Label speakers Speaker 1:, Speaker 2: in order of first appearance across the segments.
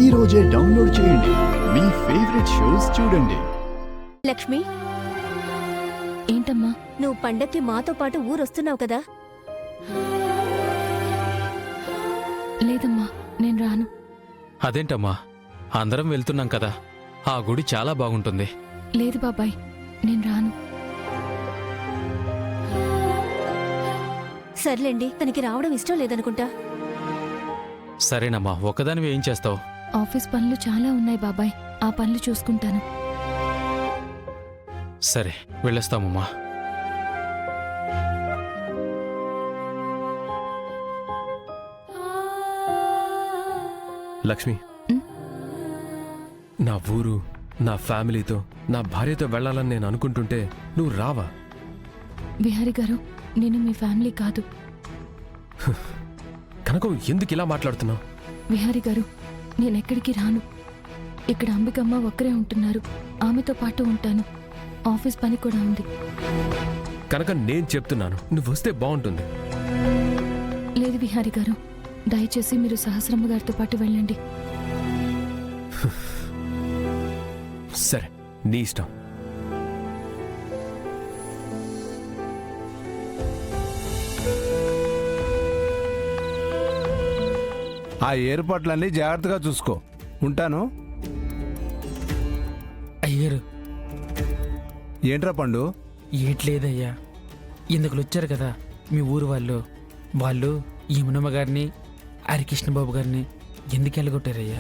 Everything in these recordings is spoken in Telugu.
Speaker 1: ఈ రోజే డౌన్లోడ్ చేయండి. మీ ఫేవరెట్ షోస్ చూడండి.
Speaker 2: లక్ష్మి,
Speaker 3: ఏంటమ్మా?
Speaker 2: నువ్వు పండక్కి మాతో పాటు ఊరొస్తున్నావు కదా?
Speaker 3: లేదమ్మా, నేను రాను.
Speaker 4: అదేంటమ్మా, అందరం వెళ్తున్నాం కదా, ఆ గుడి చాలా బాగుంటుంది.
Speaker 3: లేదు బాబాయ్, నేను రాను.
Speaker 2: సర్లేండి, తనకి రావడం ఇష్టం లేదనుకుంటా.
Speaker 4: సరేనమ్మా, ఒక్కదానివి ఏం చేస్తావు?
Speaker 3: ఆఫీస్ పనులు చాలా ఉన్నాయి బాబాయ్, ఆ పనులు చూసుకుంటాను.
Speaker 4: సరే, వెళ్ళొస్తామమ్మా.
Speaker 5: లక్ష్మి, నా ఊరు, నా ఫ్యామిలీతో, నా భార్యతో వెళ్ళాలని నేను అనుకుంటుంటే నువ్వు రావా?
Speaker 3: విహారి గారు, నేను మీ ఫ్యామిలీ కాదు.
Speaker 5: కనకం, ఎందుకు ఇలా మాట్లాడుతున్నావు?
Speaker 3: విహారి గారు, నేనెక్కడికి రాను. ఇక్కడ అంబికమ్మ ఒక్కరే ఉంటున్నారు, ఆమెతో పాటు ఉంటాను. ఆఫీస్ పని కూడా ఉంది.
Speaker 5: కనుక నేను చెప్తున్నాను, నువ్వు వస్తే బాగుంటుంది.
Speaker 3: లేదు విహారి గారు, దయచేసి మీరు సహస్రమ్మ గారితో పాటు వెళ్ళండి.
Speaker 5: సరే, నీ ఇష్టం.
Speaker 6: ఆ ఏర్పాట్లన్నీ జాగ్రత్తగా చూసుకో. ఉంటాను.
Speaker 7: అయ్యారు,
Speaker 6: ఏంట్రా పండు?
Speaker 7: ఏట్లేదయ్యా, ఇందుకు వచ్చారు కదా మీ ఊరు వాళ్ళు యమునమ్మ గారిని, హరికృష్ణబాబు గారిని ఎందుకు వెళ్ళగొట్టారయ్యా?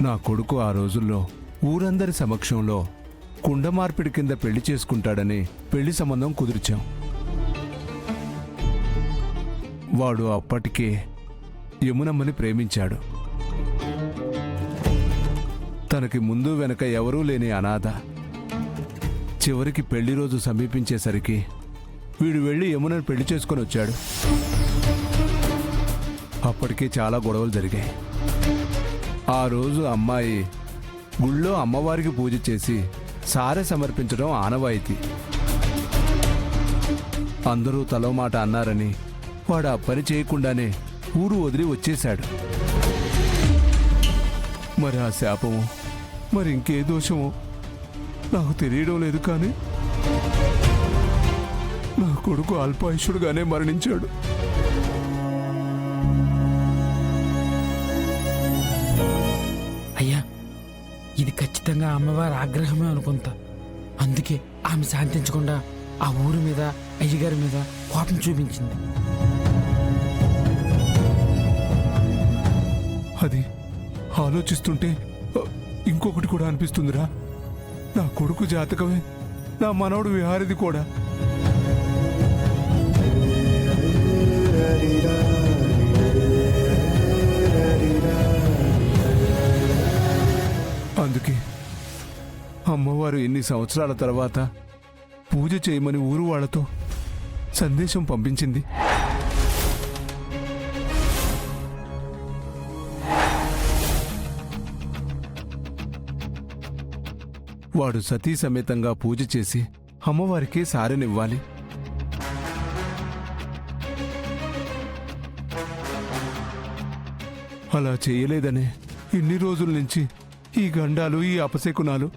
Speaker 6: నా కొడుకు ఆ రోజుల్లో ఊరందరి సమక్షంలో కుండ మార్పిడి కింద పెళ్లి చేసుకుంటాడని పెళ్లి సంబంధం కుదిర్చాం. వాడు అప్పటికే యమునమ్మని ప్రేమించాడు. తనకి ముందు వెనక ఎవరూ లేని అనాథ. చివరికి పెళ్లి రోజు సమీపించేసరికి వీడు వెళ్ళి యమునని పెళ్లి చేసుకొని వచ్చాడు. అప్పటికే చాలా గొడవలు జరిగాయి. ఆ రోజు అమ్మాయి గుళ్ళో అమ్మవారికి పూజ చేసి సారె సమర్పించడం ఆనవాయితీ. అందరూ తలో మాట అన్నారని వాడు ఆ పని చేయకుండానే ఊరు వదిలి వచ్చేశాడు. మరి ఆ శాపమో మరి ఇంకే దోషమో నాకు తెలియడం లేదు, కానీ నా కొడుకు అల్పాయుషుడుగానే మరణించాడు.
Speaker 7: అయ్యా, ఇది ఖచ్చితంగా అమ్మవారి ఆగ్రహమే అనుకుంటా. అందుకే ఆమె శాంతించకుండా ఆ ఊరి మీద, అయ్యగారి మీద కోపం చూపించింది.
Speaker 6: అది ఆలోచిస్తుంటే ఇంకొకటి కూడా అనిపిస్తుందిరా. నా కొడుకు జాతకమే నా మనవడు విహారిది కూడా. అందుకే అమ్మవారు ఎన్ని సంవత్సరాల తర్వాత పూజ చేయమని ఊరు వాళ్లతో సందేశం పంపించింది. వాడు సతీ సమేతంగా పూజ చేసి అమ్మవారికి సారెనివ్వాలి. అలా చేయలేదనే ఇన్ని రోజుల నుంచి ఈ గండాలు, ఈ అపశకునాలు.